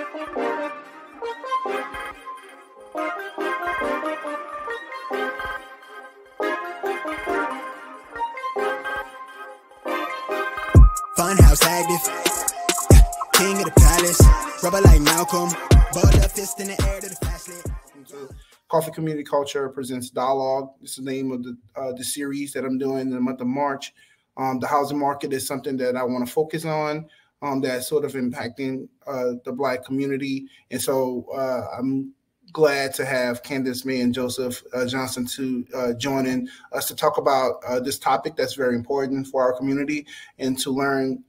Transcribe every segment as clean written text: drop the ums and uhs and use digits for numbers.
Funhouse active, king of the palace, rubber like Malcolm, ball up fist in the air to the fast lane. Coffee Community Culture presents Dialogue. This is the name of the series that I'm doing in the month of March. The housing market is something that I want to focus on, that's sort of impacting the Black community. And so I'm glad to have Candace May and Joseph Johnson to joining us to talk about this topic that's very important for our community and to learn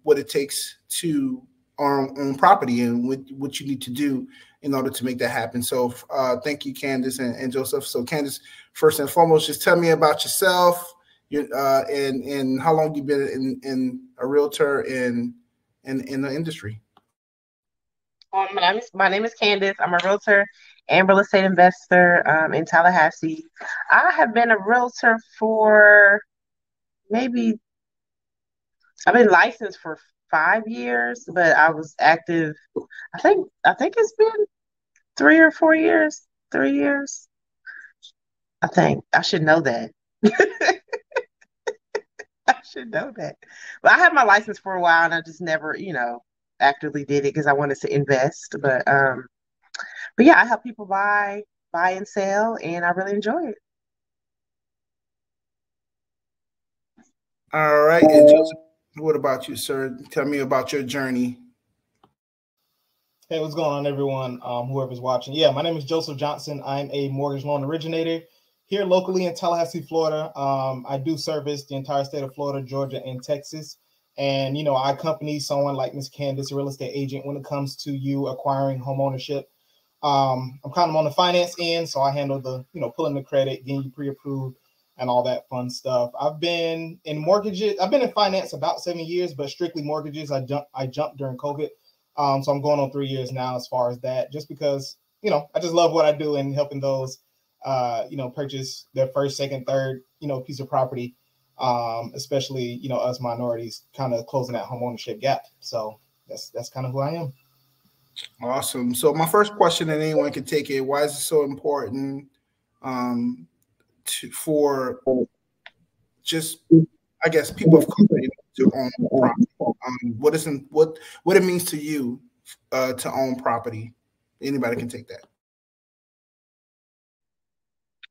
what it takes to own property and what you need to do in order to make that happen. So thank you, Candace and Joseph. So Candace, first and foremost, just tell me about yourself and how long you've been in a realtor in the industry. My name is Candace. I'm a realtor and real estate investor in Tallahassee. I have been a realtor for I've been licensed for 5 years, but I was active. I think it's been 3 or 4 years. 3 years. I think I should know that. I should know that. But I had my license for a while, and I just never, actively did it because I wanted to invest. But yeah, I help people buy and sell, and I really enjoy it. All right, and Joseph, what about you, sir? Tell me about your journey. Hey, what's going on, everyone? Whoever's watching. Yeah, my name is Joseph Johnson. I'm a mortgage loan originator here locally in Tallahassee, Florida. I do service the entire state of Florida, Georgia, and Texas. And, I accompany someone like Ms. Candace, a real estate agent, when it comes to you acquiring home ownership. I'm kind of on the finance end, so I handle the, pulling the credit, getting you pre-approved, and all that fun stuff. I've been in mortgages. I've been in finance about 7 years, but strictly mortgages. I jumped during COVID. So I'm going on 3 years now as far as that, just because, I just love what I do and helping those, purchase their first, second, third, piece of property. Especially, us minorities kind of closing that home ownership gap. So that's kind of who I am. Awesome. So my first question, and anyone can take it, why is it so important for just, I guess, people of color to own property? What it means to you to own property? Anybody can take that.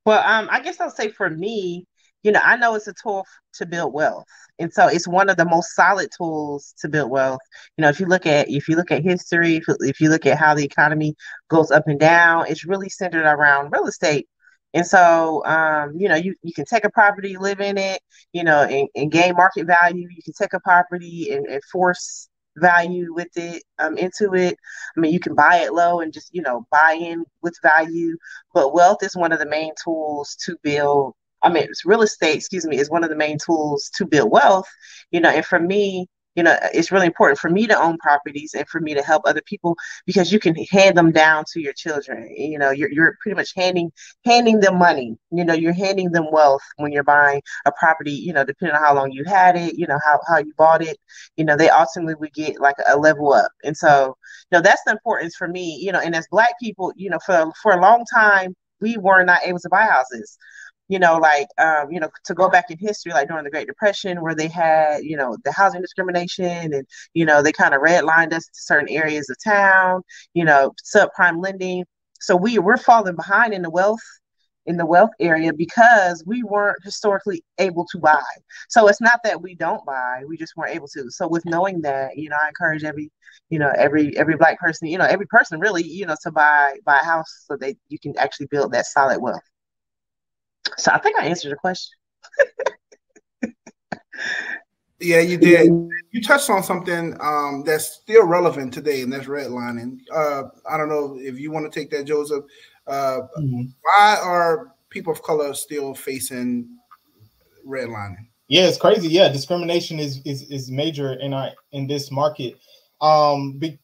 Well, I guess I'll say for me, I know it's a tool to build wealth. And so it's one of the most solid tools to build wealth. If you look at history, if you look at how the economy goes up and down, it's really centered around real estate. And so, you can take a property, live in it, and gain market value. You can take a property and force value with it, into it. I mean, you can buy it low and just, buy in with value. But wealth is one of the main tools to build. Real estate, is one of the main tools to build wealth, and for me, it's really important for me to own properties and for me to help other people because you can hand them down to your children. You're pretty much handing them money. You're handing them wealth when you're buying a property, depending on how long you had it, how you bought it, they ultimately would get like a level up. And so, that's the importance for me, and as Black people, for a long time, we were not able to buy houses. To go back in history, like during the Great Depression, where they had, the housing discrimination and, they kind of redlined us to certain areas of town, subprime lending. So we're falling behind in the wealth area because we weren't historically able to buy. So it's not that we don't buy, we just weren't able to. So with knowing that, I encourage every Black person, every person really, to buy a house so that you can actually build that solid wealth. So I think I answered your question. Yeah, you did. You touched on something that's still relevant today, and that's redlining. I don't know if you want to take that, Joseph. Why are people of color still facing redlining? Yeah, it's crazy. Yeah, discrimination is major in this market. They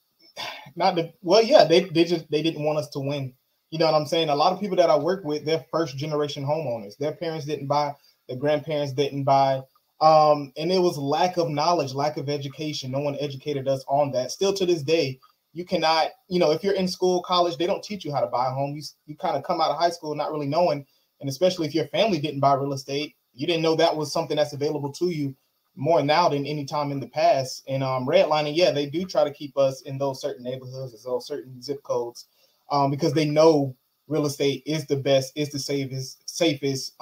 didn't want us to win. You know what I'm saying? A lot of people that I work with, they're first generation homeowners. Their parents didn't buy, their grandparents didn't buy. And it was lack of knowledge, lack of education. No one educated us on that. Still to this day, You cannot, you know, if you're in school, college, they don't teach you how to buy a home. You kind of come out of high school not really knowing, and especially if your family didn't buy real estate, you didn't know that was something that's available to you more now than any time in the past. And redlining, yeah, they do try to keep us in those certain neighborhoods, those certain zip codes, because they know real estate is the best, is the safest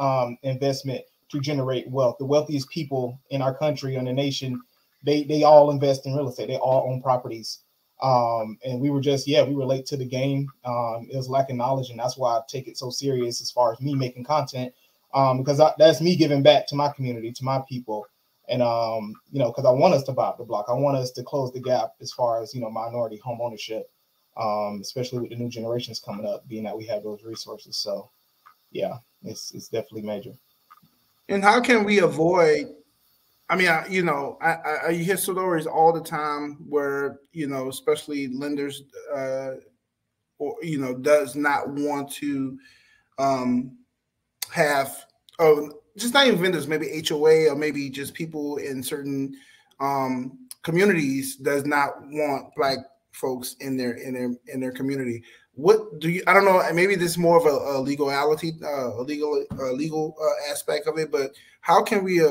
investment to generate wealth. The wealthiest people in our country and the nation, they all invest in real estate. They all own properties. And we were just, we were late to the game. It was lacking knowledge, and that's why I take it so serious as far as me making content, because that's me giving back to my community, to my people. And, you know, because I want us to buy up the block. I want us to close the gap as far as, you know, minority home ownership, especially with the new generations coming up, being that we have those resources. So, yeah, it's definitely major. And how can we avoid, I mean, I hear stories all the time where, you know, especially lenders, or, you know, does not want to have, just not even vendors, maybe HOA or maybe just people in certain communities does not want Black folks in their community. What do you? I don't know. Maybe this is more of a legality, legal aspect of it. But how can we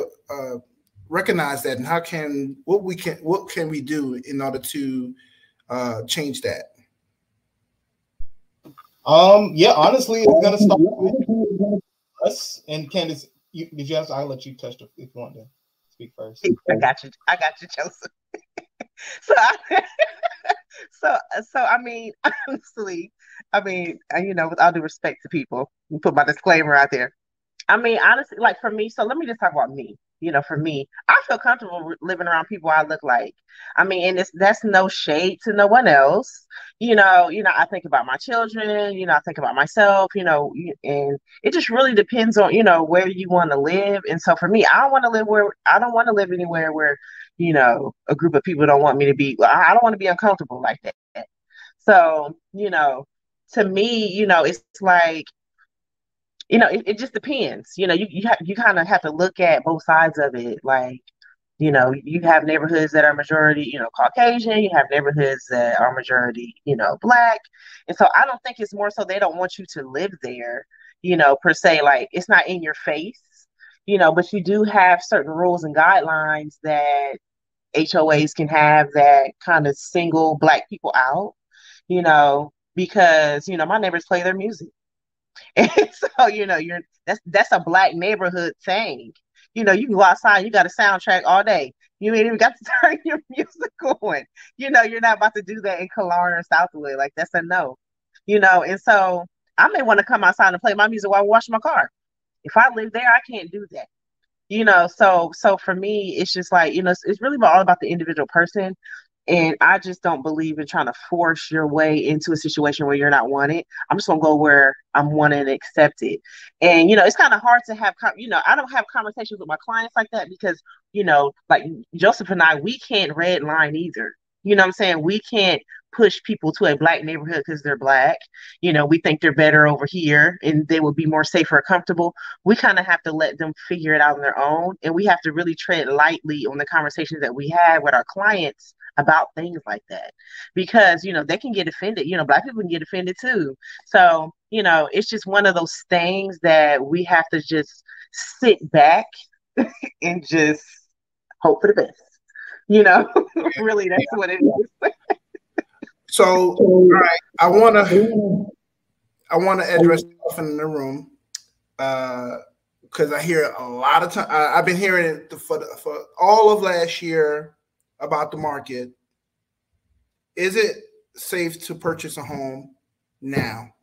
recognize that, and what can we do in order to change that? Yeah, honestly, it's gonna start with us. And Candace, did you have to? I'll let you touch if you want to speak first. I got you, Joseph. So I mean, honestly, you know, with all due respect to people, you put my disclaimer out there. I mean, honestly, like for me, so let me just talk about me. You know, for me, I feel comfortable living around people I look like. I mean, and that's no shade to no one else. You know, I think about my children, you know, I think about myself, you know, and it just really depends on, you know, where you want to live. And so for me, I don't want to live anywhere where, you know, a group of people don't want me to be. I don't want to be uncomfortable like that. So, you know, to me, you know, it's like, you know, it just depends. You know, you kind of have to look at both sides of it. Like, you know, you have neighborhoods that are majority, you know, Caucasian. You have neighborhoods that are majority, you know, Black. And so I don't think it's more so they don't want you to live there, you know, per se. Like, it's not in your face, you know, but you do have certain rules and guidelines that HOAs can have that kind of single Black people out, you know, because, you know, my neighbors play their music. And so, you know, that's a Black neighborhood thing. You know, you can go outside, you got a soundtrack all day. You ain't even got to turn your music on. You know, you're not about to do that in Kelowna or Southwood. Like, that's a no. You know, and so I may want to come outside and play my music while I wash my car. If I live there, I can't do that. You know, so for me, it's just like, you know, it's really all about the individual person. And I just don't believe in trying to force your way into a situation where you're not wanted. I'm just going to go where I'm wanted and accepted. And, you know, it's kind of hard to have, you know, I don't have conversations with my clients like that because, you know, like Joseph and I, we can't red line either. You know what I'm saying? We can't push people to a Black neighborhood because they're Black. You know, we think they're better over here and they will be more safe or comfortable. We kind of have to let them figure it out on their own. And we have to really tread lightly on the conversations that we have with our clients about things like that, because, you know, they can get offended. You know, Black people can get offended too. So, you know, it's just one of those things that we have to just sit back and just hope for the best. You know, really, that's what it is. So, all right, I want to address the elephant in the room because I hear a lot of time. I've been hearing it for all of last year about the market. Is it safe to purchase a home now,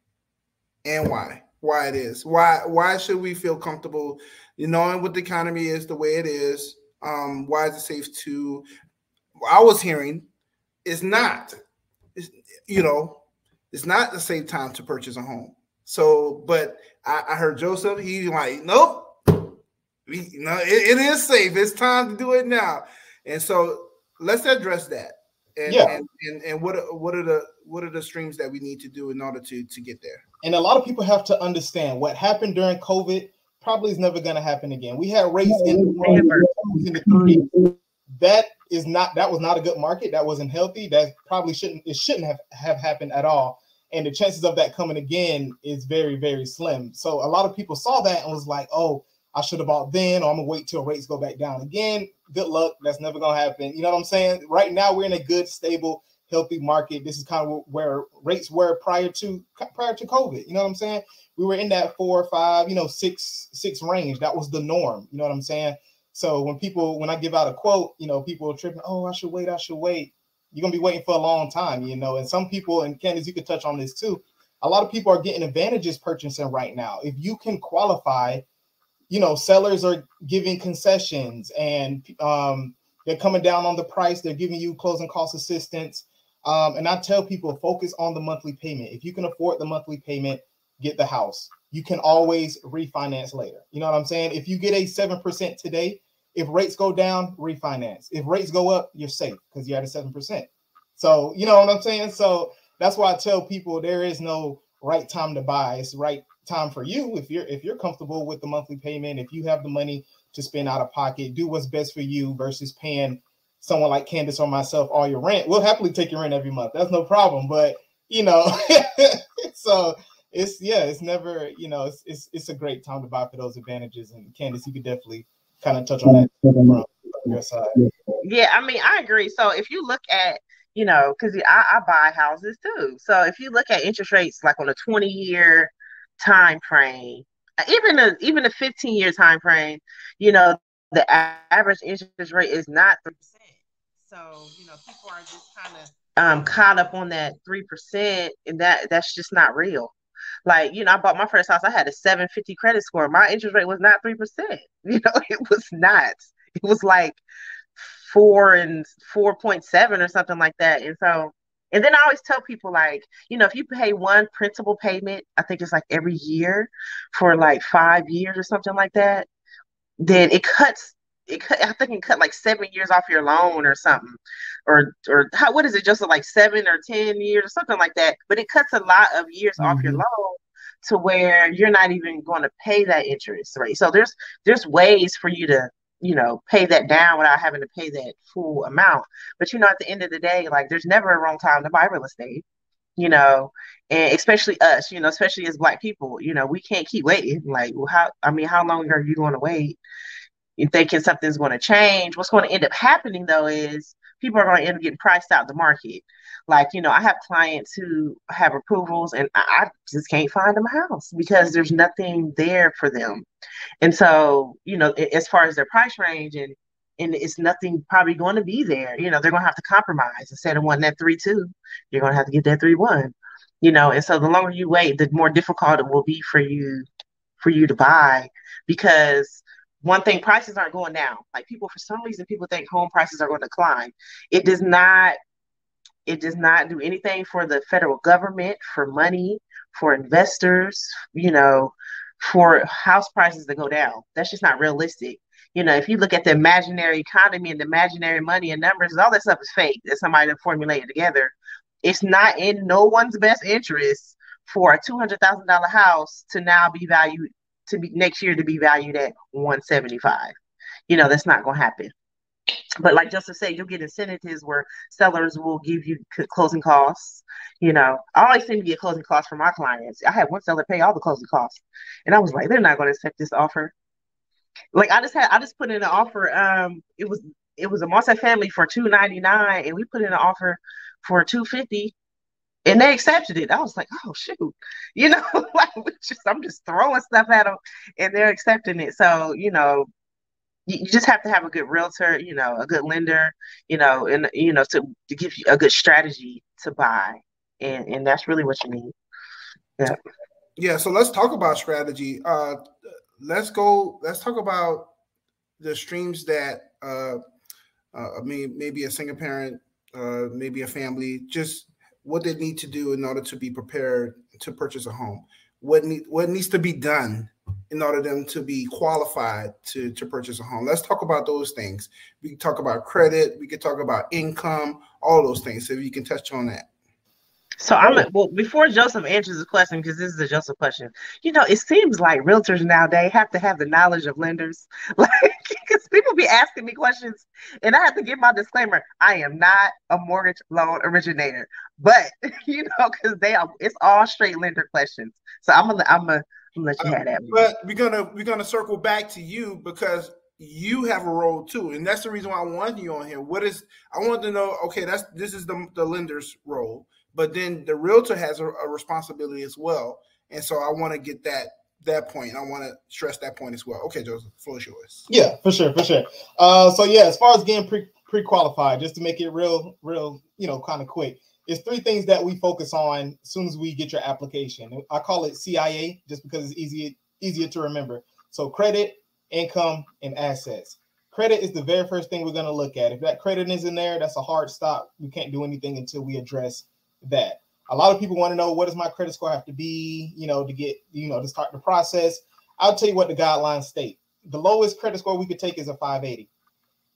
and why? Why it is? Why should we feel comfortable, you knowing what the economy is the way it is? Why is it safe to? I was hearing it's not. You know, it's not the same time to purchase a home. So, but I heard Joseph. He's like, nope. It is safe. It's time to do it now. And so let's address that. And what are the streams that we need to do in order to get there? And a lot of people have to understand what happened during COVID probably is never going to happen again. We had rates in the 30s. that was not a good market. That wasn't healthy. That probably shouldn't have happened at all. And the chances of that coming again is very, very slim. So a lot of people saw that and was like, oh, I should have bought then, or I'm gonna wait till rates go back down again. Good luck. That's never gonna happen. You know what I'm saying? Right now we're in a good, stable, healthy market. This is kind of where rates were prior to COVID. You know what I'm saying? We were in that 4 or 5, 6 range. That was the norm. You know what I'm saying? So when I give out a quote, people are tripping. Oh, I should wait. You're going to be waiting for a long time, and some people, and Candace, you could touch on this too. A lot of people are getting advantages purchasing right now. If you can qualify, sellers are giving concessions and they're coming down on the price. They're giving you closing cost assistance. And I tell people, focus on the monthly payment. If you can afford the monthly payment, get the house. You can always refinance later. You know what I'm saying? If you get a 7% today, if rates go down, refinance. If rates go up, you're safe because you're at a 7%. So, you know what I'm saying? So that's why I tell people there is no right time to buy. It's the right time for you. If you're comfortable with the monthly payment, if you have the money to spend out of pocket, do what's best for you versus paying someone like Candace or myself all your rent. We'll happily take your rent every month. That's no problem. But, so it's never, it's a great time to buy for those advantages. And Candace, you could definitely kind of touch on that from your side. Yeah, I mean, I agree. So if you look at, because I buy houses too. So if you look at interest rates like on a 20-year time frame, even a 15-year time frame, the average interest rate is not 3%. So, people are just kind of caught up on that 3%, and that's just not real. Like, I bought my first house. I had a 750 credit score. My interest rate was not 3%. It was not. It was like 4 and 4.7 or something like that. And so, and then I always tell people, like, if you pay one principal payment, I think it's like every year for like 5 years or something like that, then I think it cut like 7 years off your loan or something, or what is it, just like 7 or 10 years or something like that. But it cuts a lot of years off your loan to where you're not even going to pay that interest rate. So there's ways for you to pay that down without having to pay that full amount. But at the end of the day, like, there's never a wrong time to buy real estate. And especially us, especially as Black people, we can't keep waiting. Like, how long are you going to wait? You're thinking something's going to change. What's going to end up happening, though, is people are going to end up getting priced out of the market. Like, I have clients who have approvals and I just can't find them a house because there's nothing there for them. And so, as far as their price range and it's nothing probably going to be there, they're going to have to compromise. Instead of wanting that 3.2, you're going to have to get that 3.1, and so the longer you wait, the more difficult it will be for you to buy, because one thing, prices aren't going down. Like, for some reason, people think home prices are going to climb. It does not do anything for the federal government, for money, for investors, for house prices to go down. That's just not realistic. If you look at the imaginary economy and the imaginary money and numbers, all that stuff is fake that somebody formulated together. It's not in no one's best interest for a $200,000 house to now be valued next year to be valued at 175. That's not going to happen. But like Joseph said, you'll get incentives where sellers will give you closing costs. I always seem to get closing costs from my clients. I had one seller pay all the closing costs, and I was like, they're not going to accept this offer. Like, I just put in an offer. It was a multifamily for $299, and we put in an offer for $250. And they accepted it. I was like, oh, shoot. Like, I'm just throwing stuff at them and they're accepting it. So, you just have to have a good realtor, a good lender, and, to give you a good strategy to buy. And that's really what you need. Yeah. Yeah. So let's talk about strategy. Let's talk about the streams that, maybe a single parent, maybe a family, just what they need to do in order to be prepared to purchase a home. What needs to be done in order for them to be qualified to purchase a home. Let's talk about those things. We can talk about credit. We can talk about income, all those things. So if you can touch on that. So before Joseph answers the question, because this is a Joseph question, it seems like realtors nowadays have to have the knowledge of lenders. Like, because People be asking me questions, and I have to give my disclaimer. I am not a mortgage loan originator, but because it's all straight lender questions. So I'm gonna let you have that. But we're gonna circle back to you because you have a role too, and that's the reason why I wanted you on here. I wanted to know? Okay, this is the lender's role, but then the realtor has a responsibility as well, and so I want to get that point. I want to stress that point as well. Okay, Joseph, floor is yours. Yeah, for sure. So yeah, as far as getting pre-qualified, just to make it real, kind of quick, it's 3 things that we focus on as soon as we get your application. I call it CIA just because it's easier to remember. So credit, income, and assets. Credit is the very first thing we're going to look at. If that credit is in there, that's a hard stop. We can't do anything until we address that. A lot of people want to know, what does my credit score have to be, to get, to start the process. I'll tell you what the guidelines state. The lowest credit score we could take is a 580.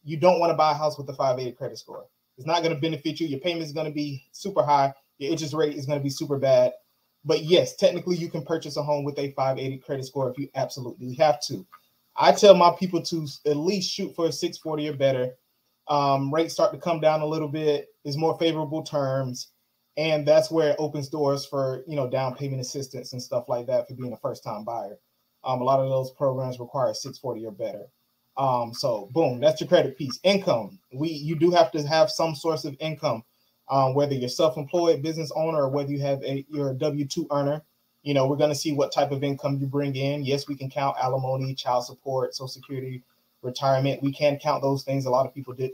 You don't want to buy a house with a 580 credit score. It's not going to benefit you. Your payment is going to be super high. Your interest rate is going to be super bad. But yes, technically you can purchase a home with a 580 credit score if you absolutely have to. I tell my people to at least shoot for a 640 or better. Rates start to come down a little bit. There's more favorable terms. And that's where it opens doors for, down payment assistance and stuff like that for being a first-time buyer. A lot of those programs require 640 or better. So boom, that's your credit piece. Income. You do have to have some source of income, whether you're self-employed business owner or whether you're a W-2 earner. We're going to see what type of income you bring in. Yes, we can count alimony, child support, Social Security, retirement. We can count those things. A lot of people do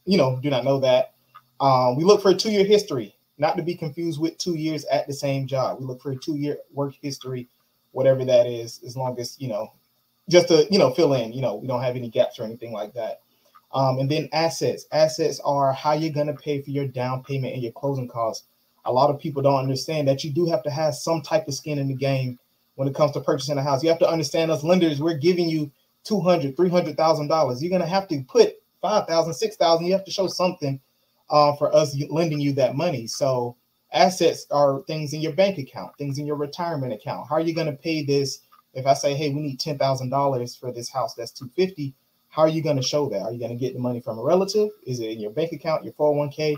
not know that. We look for a 2-year history, not to be confused with 2 years at the same job. We look for a 2-year work history, whatever that is, as long as, just to, fill in, we don't have any gaps or anything like that. And then assets. Assets are how you're going to pay for your down payment and your closing costs. A lot of people don't understand that you do have to have some type of skin in the game when it comes to purchasing a house. You have to understand, us lenders, we're giving you $200,000, $300,000. You're going to have to put $5,000, $6,000. You have to show something for us lending you that money. So assets are things in your bank account, things in your retirement account. How are you going to pay this? If I say, hey, we need $10,000 for this house that's $250,000, how are you going to show that? Are you going to get the money from a relative? Is it in your bank account, your 401k?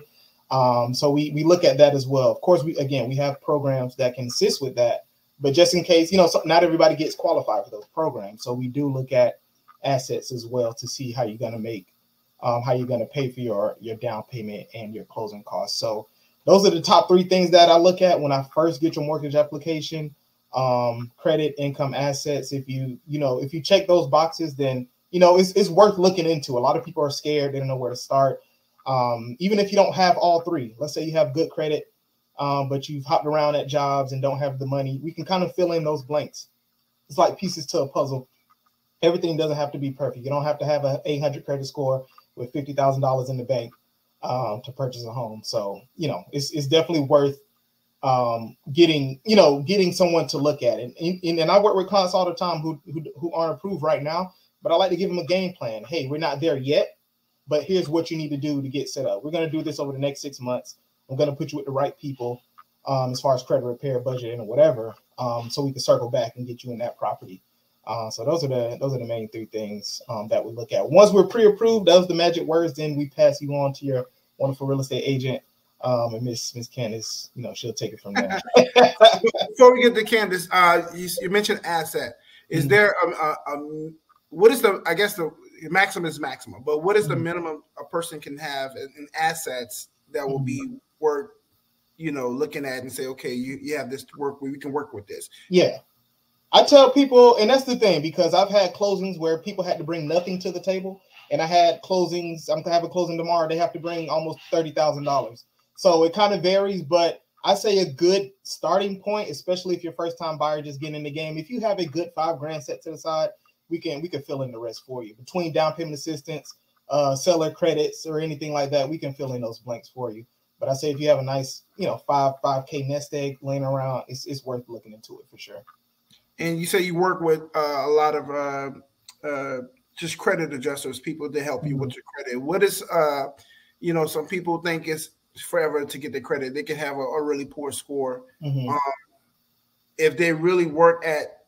So we look at that as well. Of course, we have programs that can assist with that, but just in case, not everybody gets qualified for those programs. So we do look at assets as well to see how you're going to pay for your down payment and your closing costs. So those are the top 3 things that I look at when I first get your mortgage application. Credit, income, assets. If you check those boxes, then it's worth looking into. A lot of people are scared; they don't know where to start. Even if you don't have all 3, let's say you have good credit, but you've hopped around at jobs and don't have the money, we can kind of fill in those blanks. It's like pieces to a puzzle. Everything doesn't have to be perfect. You don't have to have an 800 credit score with $50,000 in the bank to purchase a home. So it's definitely worth getting someone to look at it. And I work with clients all the time who aren't approved right now, but I like to give them a game plan. Hey, we're not there yet, but here's what you need to do to get set up. We're going to do this over the next 6 months. I'm going to put you with the right people as far as credit repair, budgeting, or whatever, so we can circle back and get you in that property. So those are the main 3 things that we look at. Once we're pre-approved, those are the magic words. Then we pass you on to your wonderful real estate agent. And Miss Candace, she'll take it from there. Before we get to Candace, you mentioned asset. Is there what is the maximum is maximum, but what is the minimum a person can have in assets that will be worth looking at and say, okay, you have this to work with, we can work with this? Yeah, I tell people, and that's the thing, because I've had closings where people had to bring nothing to the table, and I had closings. I'm gonna have a closing tomorrow. They have to bring almost $30,000. So it kind of varies, but I say a good starting point, especially if you're first time buyer just getting in the game. If you have a good $5,000 set to the side, we can fill in the rest for you. Between down payment assistance, seller credits, or anything like that, we can fill in those blanks for you. But I say if you have a nice, $5K nest egg laying around, it's worth looking into it for sure. And you say you work with a lot of just credit adjusters, people to help you with your credit. What is, some people think it's forever to get the credit. They can have a really poor score. If they really work at,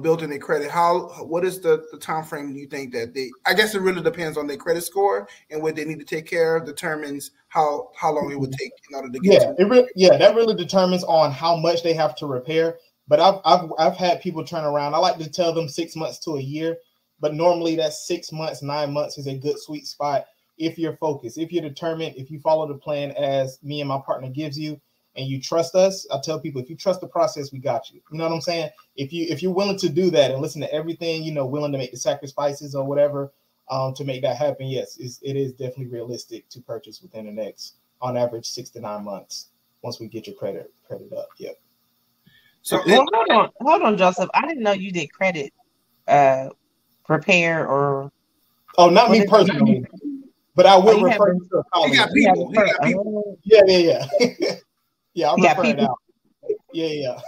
building their credit? What is the time frame you think that I guess it really depends on their credit score, and what they need to take care of determines how long it would take in order to get that really determines on how much they have to repair. But I've had people turn around. I like to tell them 6 months to a year, but normally that's 6 months, 9 months is a good sweet spot if you're focused, if you're determined, if you follow the plan as me and my partner gives you, and you trust us. I tell people, if you trust the process, we got you. You know what I'm saying? If you're willing to do that and listen to everything, willing to make the sacrifices or whatever to make that happen, yes, it is definitely realistic to purchase within the next, on average, 6 to 9 months once we get your credit up. Yep. So hold on, Joseph. I didn't know you did credit repair or. Oh, not me personally, but I will refer you to a colleague. He got people. Yeah. Yeah, I'll refer it out. Yeah.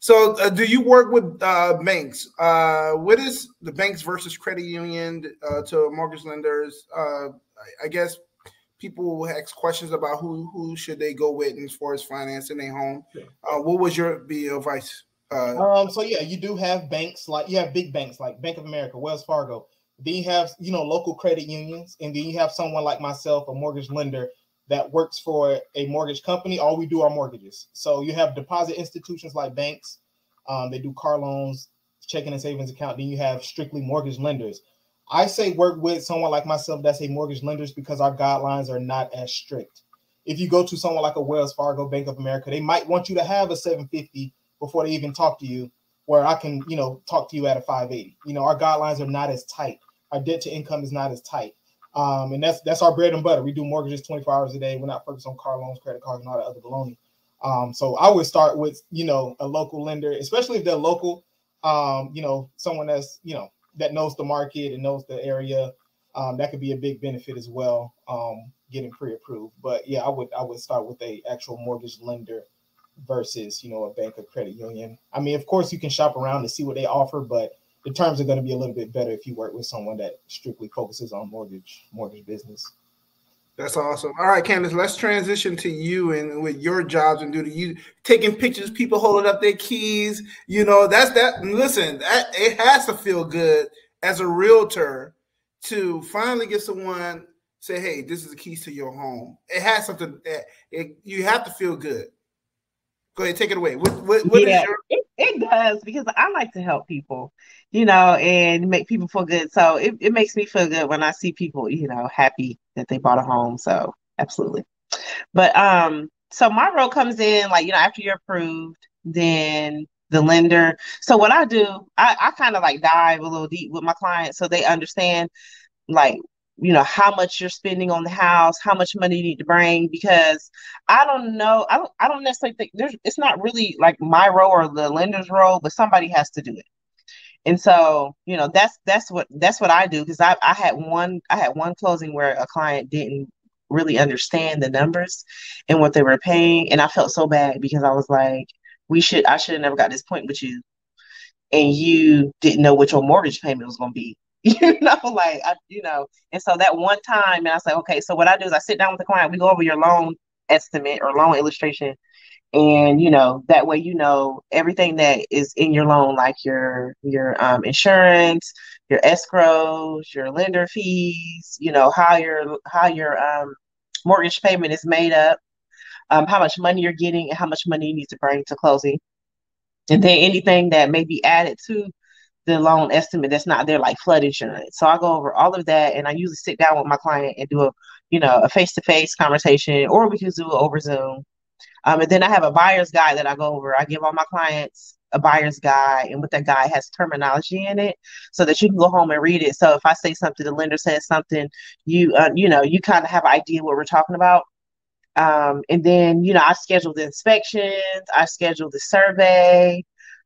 So do you work with banks? What is the banks versus credit union to mortgage lenders? I guess people will ask questions about who should they go with as far as financing their home. What was your advice? So yeah, you do have banks, like you have big banks like Bank of America, Wells Fargo. Then you have, local credit unions, and then you have someone like myself, a mortgage lender that works for a mortgage company. All we do are mortgages. So you have deposit institutions like banks. They do car loans, checking and savings account. Then you have strictly mortgage lenders. I say work with someone like myself that's a mortgage lender because our guidelines are not as strict. If you go to someone like a Wells Fargo, Bank of America, they might want you to have a 750 before they even talk to you, where I can, talk to you at a 580. Our guidelines are not as tight. Our debt to income is not as tight. And that's our bread and butter. We do mortgages 24 hours a day. We're not focused on car loans, credit cards, and all that other baloney. So I would start with, a local lender, especially if they're local, someone that's, that knows the market and knows the area. That could be a big benefit as well, getting pre-approved. But yeah, I would start with a actual mortgage lender versus, a bank or credit union. I mean, of course, you can shop around to see what they offer, but the terms are going to be a little bit better if you work with someone that strictly focuses on mortgage business. That's awesome. All right, Candace, let's transition to you and with your jobs and you taking pictures, people holding up their keys. That's that. Listen, it has to feel good as a realtor to finally get someone say, "Hey, this is the keys to your home." It has something that you have to feel good. Go ahead, take it away. What is your? It does, because I like to help people, and make people feel good. So it makes me feel good when I see people, happy that they bought a home. So absolutely. But so my role comes in after you're approved, then the lender. So what I do, I kind of dive a little deep with my clients so they understand how much you're spending on the house, how much money you need to bring, because I don't know. I don't necessarily think it's not really my role or the lender's role, but somebody has to do it. And so, that's what I do. Because I had one closing where a client didn't really understand the numbers and what they were paying. And I felt so bad because I was like, I should have never got this point with you. And you didn't know what your mortgage payment was going to be. And so that one time, and I was like, okay, so what I do is I sit down with the client, we go over your loan estimate or loan illustration. And, that way, everything that is in your loan, like your insurance, your escrows, your lender fees, how your mortgage payment is made up, how much money you're getting and how much money you need to bring to closing. And then anything that may be added to the loan estimate that's not there, like flood insurance. So I go over all of that, and I usually sit down with my client and do a face-to-face conversation, or we can do it over Zoom. And then I have a buyer's guide that I go over. I give all my clients a buyer's guide, and with that guide has terminology in it so that you can go home and read it. So if I say something, the lender says something, you kind of have an idea what we're talking about. And then, I schedule the inspections, I schedule the survey.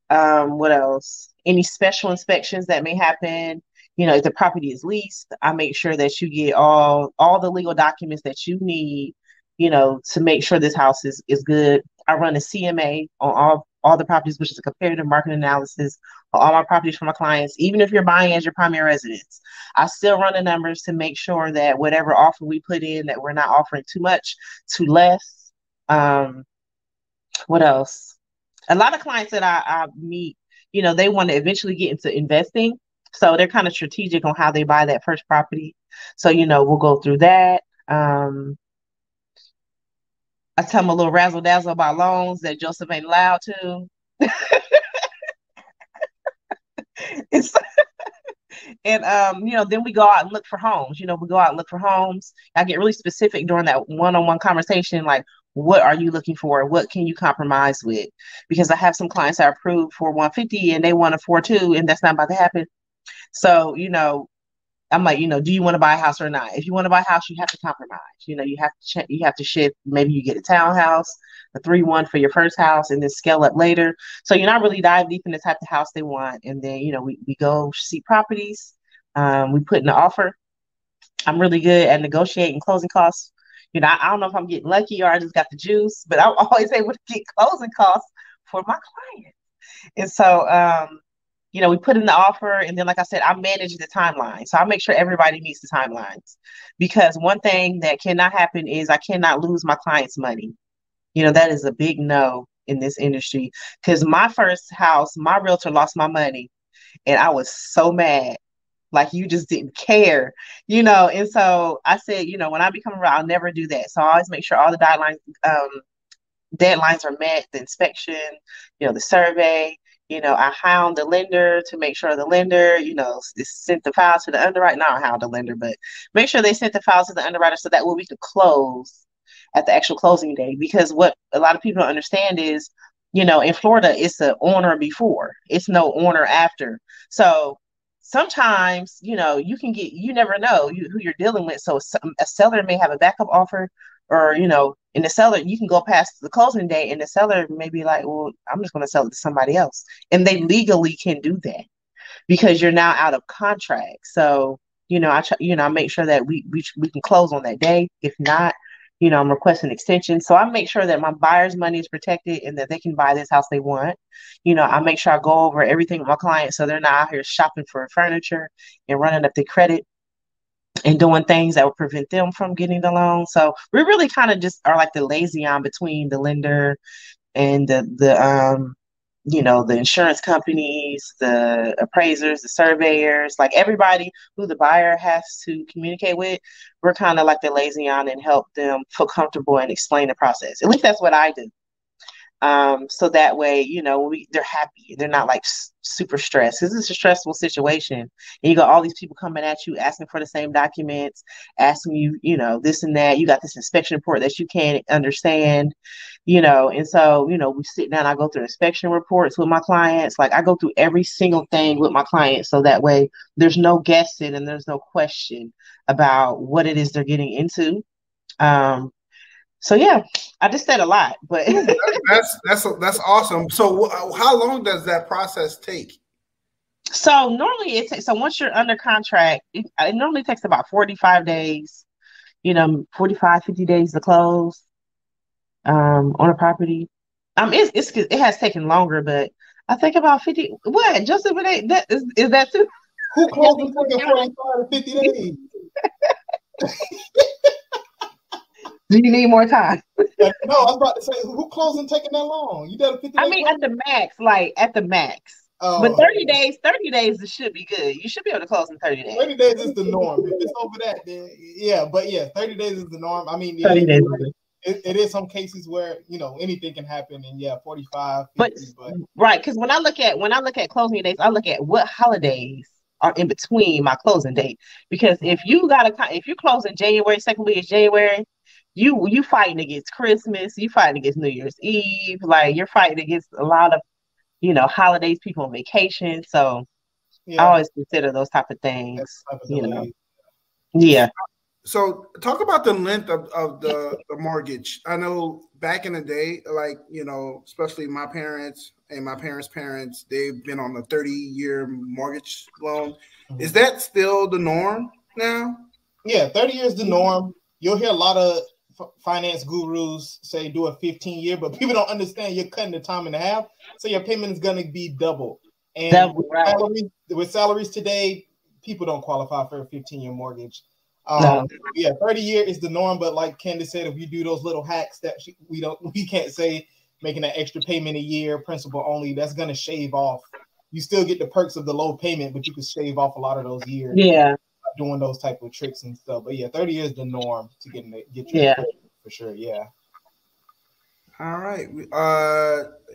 What else? Any special inspections that may happen. If the property is leased, I make sure that you get all the legal documents that you need, to make sure this house is good. I run a CMA on all the properties, which is a comparative market analysis on all my properties for my clients. Even if you're buying as your primary residence, I still run the numbers to make sure that whatever offer we put in, that we're not offering too much, too less. What else? A lot of clients that I meet, they want to eventually get into investing. So they're kind of strategic on how they buy that first property. So, we'll go through that. I tell them a little razzle dazzle about loans that Joseph ain't allowed to. And then we go out and look for homes. We go out and look for homes. I get really specific during that one-on-one conversation, like, what are you looking for? What can you compromise with? Because I have some clients that are approved for 150 and they want a 4.2, and that's not about to happen. So, I'm like, do you want to buy a house or not? If you want to buy a house, you have to compromise. You have to shift. Maybe you get a townhouse, a 3-1 for your first house, and then scale up later. So you're not really dive deep in the type of house they want. And then, we go see properties. We put in the offer. I'm really good at negotiating closing costs. I don't know if I'm getting lucky or I just got the juice, but I'm always able to get closing costs for my clients. And so, we put in the offer, and then, like I said, I manage the timeline. So I make sure everybody meets the timelines, because one thing that cannot happen is I cannot lose my client's money. That is a big no in this industry, because my first house, my realtor lost my money, and I was so mad. Like, you just didn't care, And so I said, when I become around, I'll never do that. So I always make sure all the deadlines are met, the inspection, the survey. I hound the lender to make sure the lender, sent the files to the underwriter. Not hound the lender, but make sure they sent the files to the underwriter so that way we could close at the actual closing day. Because what a lot of people don't understand is, in Florida, it's an owner before, it's no owner after. So sometimes, you never know who you're dealing with. So a seller may have a backup offer, or, in the seller, you can go past the closing day and the seller may be like, well, I'm just going to sell it to somebody else. And they legally can do that because you're now out of contract. So, I make sure that we can close on that day. If not, I'm requesting extension. So I make sure that my buyer's money is protected and that they can buy this house they want. I make sure I go over everything with my clients so they're not out here shopping for furniture and running up their credit and doing things that would prevent them from getting the loan. So we really kind of just are like the liaison between the lender and the insurance companies, the appraisers, the surveyors, like everybody who the buyer has to communicate with. We're kind of like the liaison and help them feel comfortable and explain the process. At least that's what I do. So that way, they're happy. They're not like super stressed, because it's a stressful situation. And you got all these people coming at you, asking for the same documents, asking you, this and that. You got this inspection report that you can't understand, and so, we sit down, I go through inspection reports with my clients. Like, I go through every single thing with my clients. So that way there's no guessing and there's no question about what it is they're getting into. So yeah, I just said a lot, but that's awesome. So how long does that process take? So normally so once you're under contract, it normally takes about 45 days, 45, 50 days to close on a property. It has taken longer, but I think about 50. What, Joseph? Is that too? Who closed in 45 to 50 days? Do you need more time? No, I was about to say, who closing taking that long? You did a 50 days? I mean, at the max. Oh. But 30 days should be good. You should be able to close in 30 days. 30 days is the norm. If it's over that, then yeah. But yeah, 30 days is the norm. I mean, 30 days. It is some cases where anything can happen, and 45. 50, but right, because when I look at closing days, I look at what holidays are in between my closing date. Because if you close in January, second week is January, you fighting against Christmas, you fighting against New Year's Eve, like you're fighting against a lot of holidays, people on vacation. So I always consider those type of things. Yeah. So talk about the length of the mortgage. I know back in the day, like, especially my parents and my parents' parents, they've been on a 30-year mortgage loan. Mm-hmm. Is that still the norm now? Yeah, 30 years is the norm. You'll hear a lot of finance gurus say do a 15-year, but people don't understand you're cutting the time in half, so your payment is going to be double. And with salaries today, people don't qualify for a 15-year mortgage. No. Yeah, 30-year is the norm, but like Candace said, if you do those little hacks that we can't say making an extra payment a year, principal only, that's going to shave off, you still get the perks of the low payment, but you can shave off a lot of those years. Yeah. Doing those type of tricks and stuff. But yeah, 30 is the norm to get your for sure. Yeah. All right.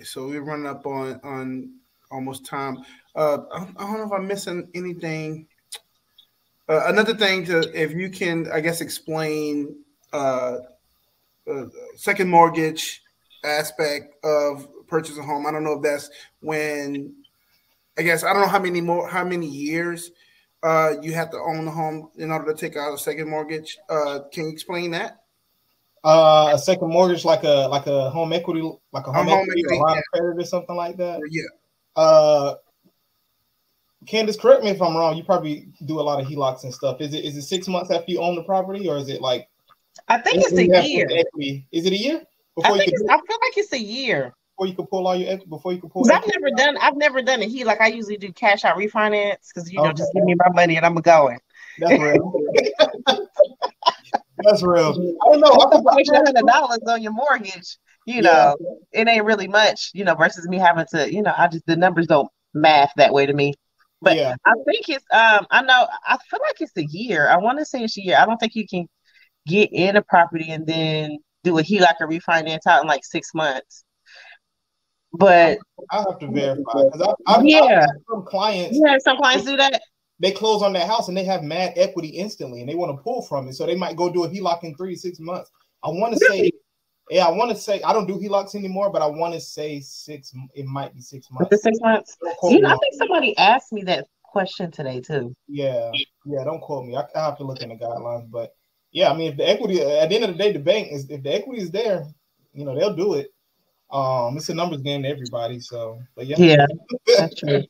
So we're running up on almost time. I don't know if I'm missing anything. Another thing if you can, I guess, explain second mortgage aspect of purchase a home. I don't know if that's when, I guess, I don't know how many years you have to own the home in order to take out a second mortgage. Can you explain that? A second mortgage, like a home equity, like a home equity, a line of credit or something like that. Yeah. Candace, correct me if I'm wrong. You probably do a lot of HELOCs and stuff. Is it 6 months after you own the property, or is it like? I think it's a year. Is it a year? I feel like it's a year. Before you can pull all your before you can pull. I've never done a HELOC. I usually do cash out refinance because just give me my money and I'm going. That's real. That's real. I don't know. $100 on your mortgage. It ain't really much. Versus me having to. The numbers don't math that way to me. But yeah. I think it's. I know. I feel like it's a year. I want to say it's a year. I don't think you can get in a property and then do a HELOC or refinance out in like 6 months. But I'll have to verify because I've some clients. Yeah, some clients do that. They close on their house and they have mad equity instantly, and they want to pull from it, so they might go do a HELOC in 3 to 6 months. I want to say, I don't do HELOCs anymore, but I want to say 6. It might be 6 months. The 6 months. I think somebody asked me that question today too. Yeah. Don't quote me. I have to look in the guidelines, but yeah, I mean, if the equity at the end of the day, the bank is if the equity is there, they'll do it. It's a numbers game to everybody. So, but yeah, that's true.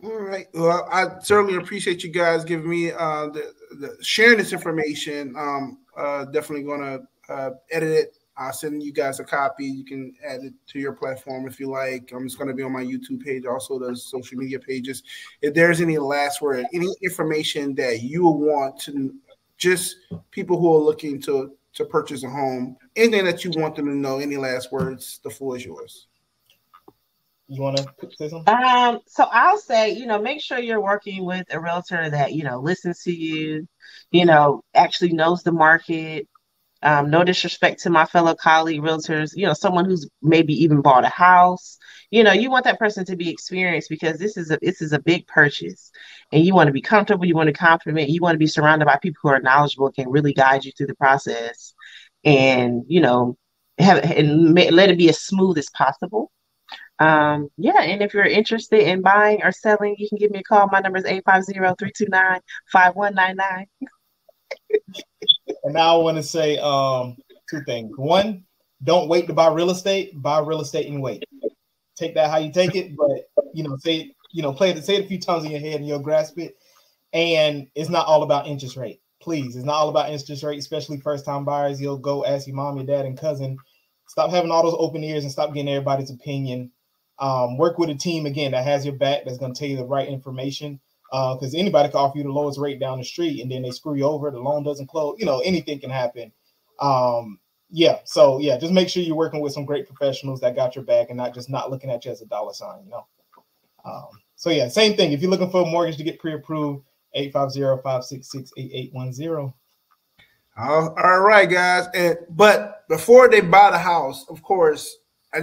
All right. Well, I certainly appreciate you guys giving me the sharing this information. Definitely going to edit it. I'll send you guys a copy. You can add it to your platform if you like. It's going to be on my YouTube page, also the social media pages. If there's any last word, any information that you want to just people who are looking to purchase a home, anything that you want them to know, any last words, the floor is yours. You want to say something? So I'll say, make sure you're working with a realtor that, listens to you, actually knows the market. No disrespect to my fellow colleague realtors, someone who's maybe even bought a house. You want that person to be experienced because this is a big purchase and you want to be comfortable, you want to compliment, you want to be surrounded by people who are knowledgeable and can really guide you through the process and, let it be as smooth as possible. And if you're interested in buying or selling, you can give me a call. My number is 850-329-5199. And now I want to say 2 things. One, don't wait to buy real estate. Buy real estate and wait. Take that how you take it, but say it a few times in your head and you'll grasp it. And it's not all about interest rate. Please, it's not all about interest rate, especially first-time buyers. You'll go ask your mom, your dad, and cousin. Stop having all those open ears and stop getting everybody's opinion. Work with a team again that has your back, that's going to tell you the right information. Because anybody can offer you the lowest rate down the street and then they screw you over. The loan doesn't close. Anything can happen. So just make sure you're working with some great professionals that got your back and not looking at you as a dollar sign. Same thing. If you're looking for a mortgage to get pre-approved, 850-566-8810. All right, guys. But before they buy the house, of course, I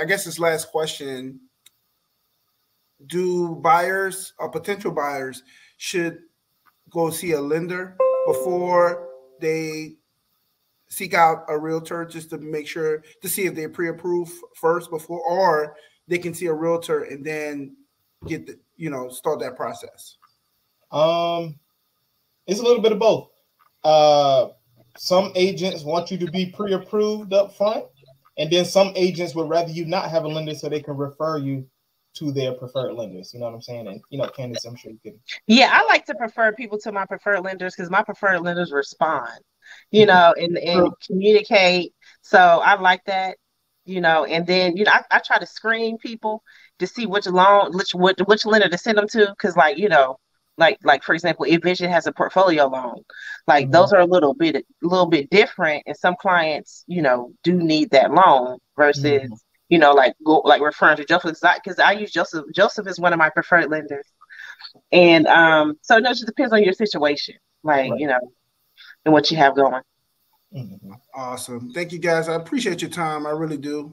guess this last question. Do buyers or potential buyers should go see a lender before they seek out a realtor just to make sure to see if they're pre-approved first or they can see a realtor and then get start that process? It's a little bit of both. Some agents want you to be pre-approved up front, and then some agents would rather you not have a lender so they can refer you to their preferred lenders. You know what I'm saying? And Candace, I'm sure you can. Yeah, I like to prefer people to my preferred lenders because my preferred lenders respond, and communicate. So I like that, and then I try to screen people to see which lender to send them to, because like for example, if Vision has a portfolio loan, those are a little bit different, and some clients do need that loan versus you know, like go like referring to Joseph, because I use Joseph. Joseph is one of my preferred lenders, and so no, it just depends on your situation, like Right. you know, and what you have going. Mhm. Awesome. Thank you guys. I appreciate your time. I really do.